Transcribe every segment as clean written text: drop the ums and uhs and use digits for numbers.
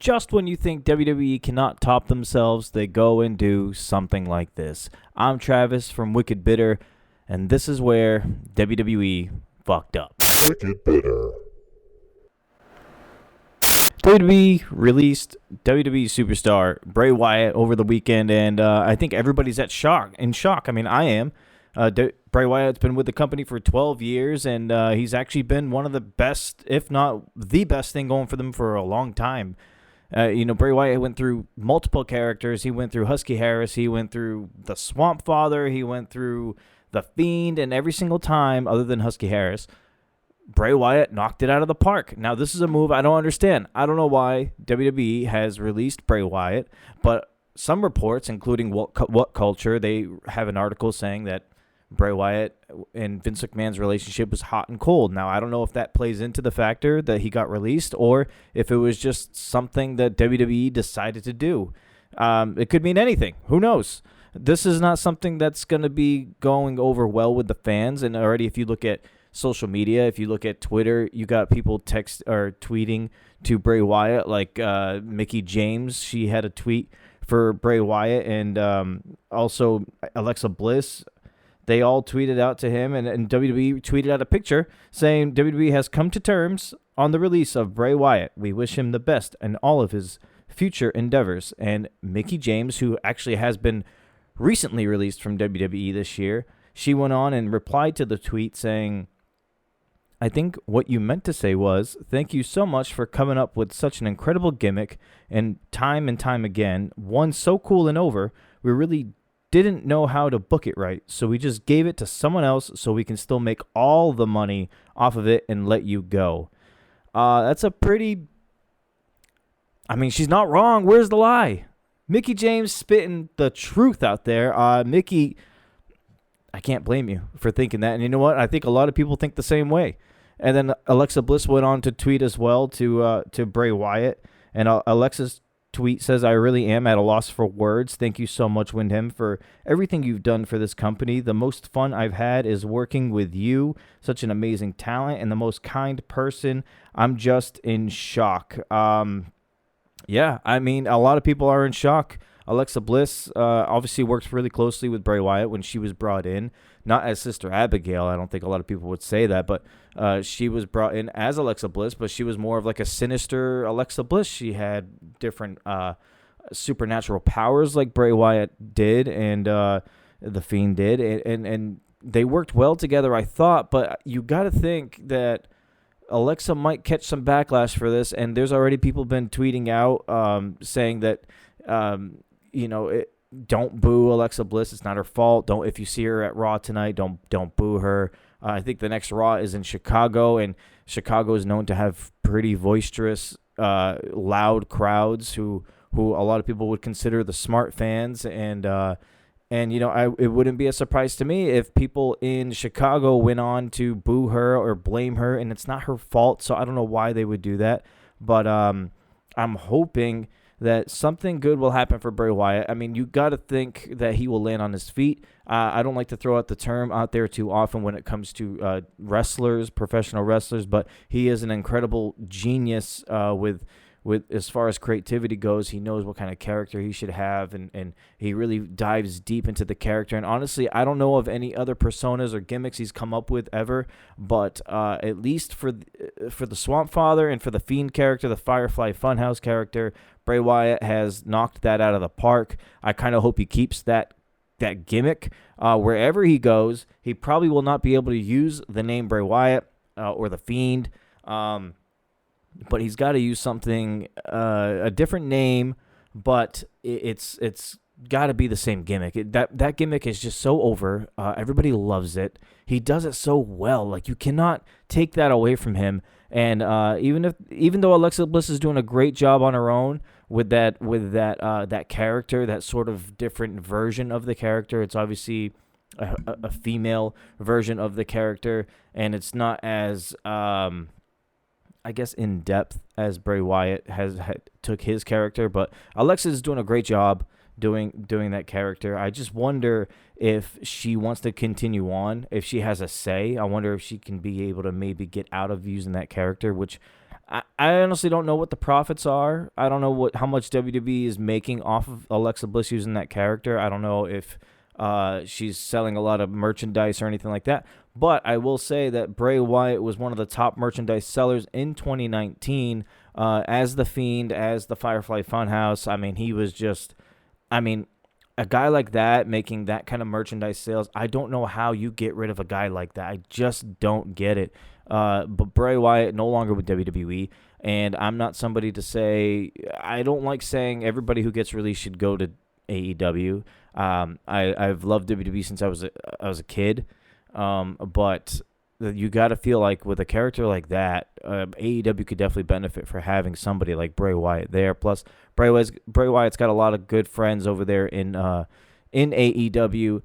Just when you think WWE cannot top themselves, they go and do something like this. I'm Travis from Wicked Bitter, and this is where WWE fucked up. Wicked Bitter. WWE released WWE superstar Bray Wyatt over the weekend, and I think everybody's in shock. I mean, I am. Bray Wyatt's been with the company for 12 years, and he's actually been one of the best, if not the best thing going for them for a long time. Bray Wyatt went through multiple characters. He went through Husky Harris. He went through the Swamp Father. He went through the Fiend, and every single time, other than Husky Harris, Bray Wyatt knocked it out of the park. Now, this is a move I don't understand. I don't know why WWE has released Bray Wyatt, but some reports, including What Culture, they have an article saying that Bray Wyatt and Vince McMahon's relationship was hot and cold. Now, I don't know if that plays into the factor that he got released or if it was just something that WWE decided to do. It could mean anything. Who knows? This is not something that's going to be going over well with the fans. And already, if you look at social media, if you look at Twitter, you got people tweeting to Bray Wyatt, like Mickie James. She had a tweet for Bray Wyatt, and also Alexa Bliss. They all tweeted out to him, and WWE tweeted out a picture saying WWE has come to terms on the release of Bray Wyatt. We wish him the best in all of his future endeavors. And Mickie James, who actually has been recently released from WWE this year, she went on and replied to the tweet saying, I think what you meant to say was, thank you so much for coming up with such an incredible gimmick, and time again, one so cool and over, we really didn't know how to book it right, so we just gave it to someone else so we can still make all the money off of it and let you go. That's a pretty... I mean, she's not wrong. Where's the lie? Mickie James spitting the truth out there. Mickie, I can't blame you for thinking that. And you know what? I think a lot of people think the same way. And then Alexa Bliss went on to tweet as well to Bray Wyatt. And Alexa's tweet says, I really am at a loss for words. Thank you so much, Windham, for everything you've done for this company. The most fun I've had is working with you. Such an amazing talent and the most kind person. I'm just in shock. Yeah, I mean, a lot of people are in shock. Alexa Bliss obviously works really closely with Bray Wyatt when she was brought in. Not as Sister Abigail. I don't think a lot of people would say that, but she was brought in as Alexa Bliss, but she was more of like a sinister Alexa Bliss. She had different supernatural powers like Bray Wyatt did and The Fiend did, and they worked well together, I thought, but you got to think that Alexa might catch some backlash for this, and there's already people been tweeting out saying that, don't boo Alexa Bliss. It's not her fault. If you see her at Raw tonight, don't boo her. I think the next Raw is in Chicago, and Chicago is known to have pretty boisterous, loud crowds who a lot of people would consider the smart fans, and it wouldn't be a surprise to me if people in Chicago went on to boo her or blame her, and it's not her fault. So I don't know why they would do that, but I'm hoping that something good will happen for Bray Wyatt. I mean, you got to think that he will land on his feet. I don't like to throw out the term out there too often when it comes to wrestlers, professional wrestlers, but he is an incredible genius with as far as creativity goes. He knows what kind of character he should have, and he really dives deep into the character. And honestly, I don't know of any other personas or gimmicks he's come up with ever, but at least for the Swamp Father and for the Fiend character, the Firefly Funhouse character, Bray Wyatt has knocked that out of the park. I kind of hope he keeps that gimmick wherever he goes. He probably will not be able to use the name Bray Wyatt or the Fiend, but he's got to use something, a different name, but it's got to be the same gimmick. That gimmick is just so over. Everybody loves it. He does it so well. Like, you cannot take that away from him. And even though Alexa Bliss is doing a great job on her own with that character, that sort of different version of the character, it's obviously a female version of the character, and it's not as I guess in depth as Bray Wyatt took his character, but Alexa is doing a great job doing that character. I just wonder if she wants to continue on, if she has a say. I wonder if she can be able to maybe get out of using that character, which I honestly don't know what the profits are. I don't know how much WWE is making off of Alexa Bliss using that character. I don't know if she's selling a lot of merchandise or anything like that. But I will say that Bray Wyatt was one of the top merchandise sellers in 2019 as The Fiend, as the Firefly Funhouse. I mean, he was just, I mean, a guy like that making that kind of merchandise sales, I don't know how you get rid of a guy like that. I just don't get it. But Bray Wyatt no longer with WWE, and I'm not somebody to say, I don't like saying everybody who gets released should go to AEW. I've loved WWE since I was a kid, but you got to feel like with a character like that, AEW could definitely benefit for having somebody like Bray Wyatt there. Plus, Bray Wyatt's got a lot of good friends over there in AEW.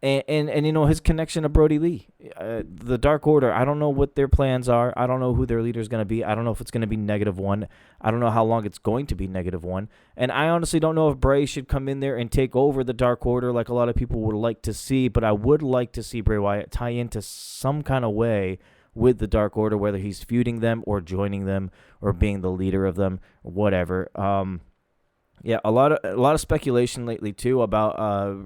And you know, his connection to Brody Lee, the Dark Order, I don't know what their plans are. I don't know who their leader is going to be. I don't know if it's going to be -1. I don't know how long it's going to be -1. And I honestly don't know if Bray should come in there and take over the Dark Order like a lot of people would like to see. But I would like to see Bray Wyatt tie into some kind of way with the Dark Order, whether he's feuding them or joining them or being the leader of them or whatever. Yeah, a lot of speculation lately too about a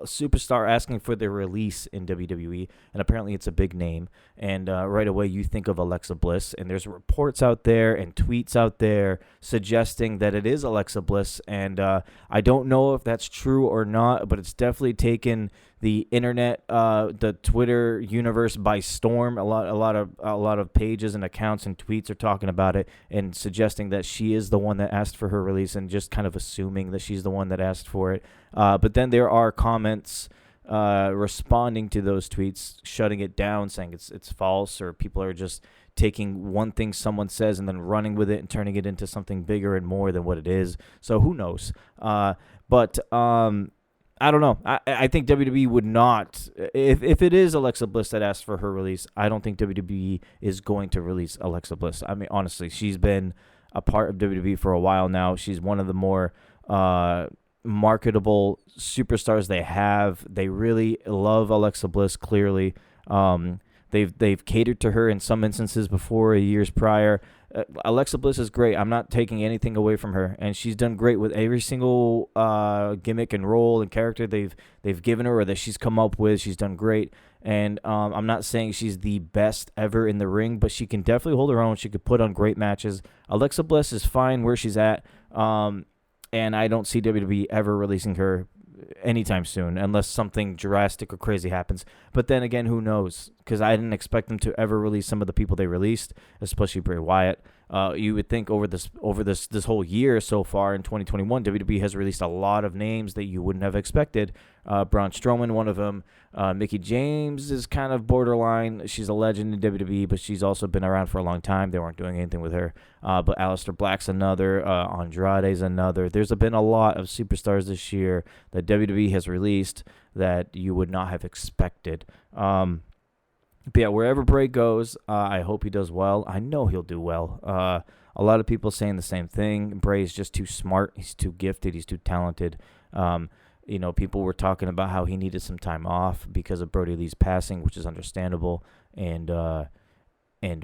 superstar asking for their release in WWE, and apparently it's a big name, and right away you think of Alexa Bliss, and there's reports out there and tweets out there suggesting that it is Alexa Bliss, and I don't know if that's true or not, but it's definitely taken the internet, the Twitter universe by storm. A lot of pages and accounts and tweets are talking about it and suggesting that she is the one that asked for her release, and just kind of assuming that she's the one that asked for it. But then there are comments responding to those tweets, shutting it down, saying it's false, or people are just taking one thing someone says and then running with it and turning it into something bigger and more than what it is. So who knows? But I don't know. I think WWE would not, if it is Alexa Bliss that asked for her release, I don't think WWE is going to release Alexa Bliss. I mean, honestly, she's been a part of WWE for a while now. She's one of the more marketable superstars they have. They really love Alexa Bliss, clearly. They've catered to her in some instances before, years prior. Alexa Bliss is great. I'm not taking anything away from her, and she's done great with every single gimmick and role and character they've given her or that she's come up with. She's done great, and I'm not saying she's the best ever in the ring, but she can definitely hold her own. She could put on great matches. Alexa Bliss is fine where she's at, and I don't see WWE ever releasing her anytime soon unless something drastic or crazy happens. But then again, who knows? Because I didn't expect them to ever release some of the people they released, especially Bray Wyatt. You would think over this whole year so far in 2021, WWE has released a lot of names that you wouldn't have expected. Braun Strowman, one of them. Mickie James is kind of borderline. She's a legend in WWE, but she's also been around for a long time. They weren't doing anything with her. But Aleister Black's another. Andrade's another. There's been a lot of superstars this year that WWE has released that you would not have expected. But yeah, wherever Bray goes, I hope he does well. I know he'll do well. A lot of people saying the same thing. Bray is just too smart. He's too gifted. He's too talented. You know, people were talking about how he needed some time off because of Brody Lee's passing, which is understandable. And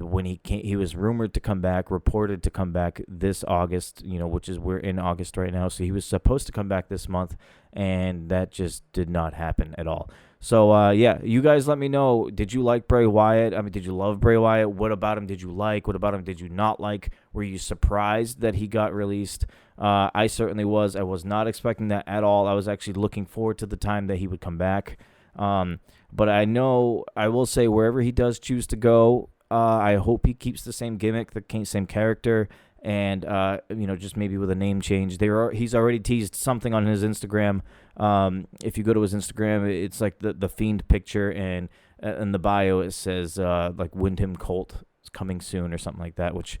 when he was rumored to come back, reported to come back this August, you know, which is we're in August right now. So he was supposed to come back this month, and that just did not happen at all. So, yeah, you guys let me know. Did you like Bray Wyatt? I mean, did you love Bray Wyatt? What about him did you like? What about him did you not like? Were you surprised that he got released? I certainly was. I was not expecting that at all. I was actually looking forward to the time that he would come back. But I will say wherever he does choose to go, I hope he keeps the same gimmick, the same character, and you know, just maybe with a name change. He's already teased something on his Instagram. If you go to his Instagram, it's like the Fiend picture, and in the bio it says like Windham Colt is coming soon or something like that, which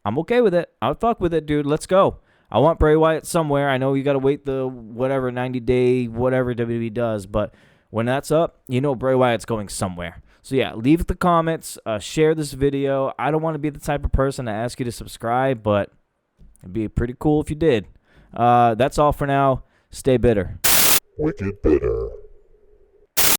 I'm okay with it. I'll fuck with it, dude. Let's go. I want Bray Wyatt somewhere. I know you got to wait the whatever 90-day whatever WWE does, but when that's up, you know Bray Wyatt's going somewhere. So, yeah, leave the comments, share this video. I don't want to be the type of person to ask you to subscribe, but it'd be pretty cool if you did. That's all for now. Stay bitter. Wicked bitter.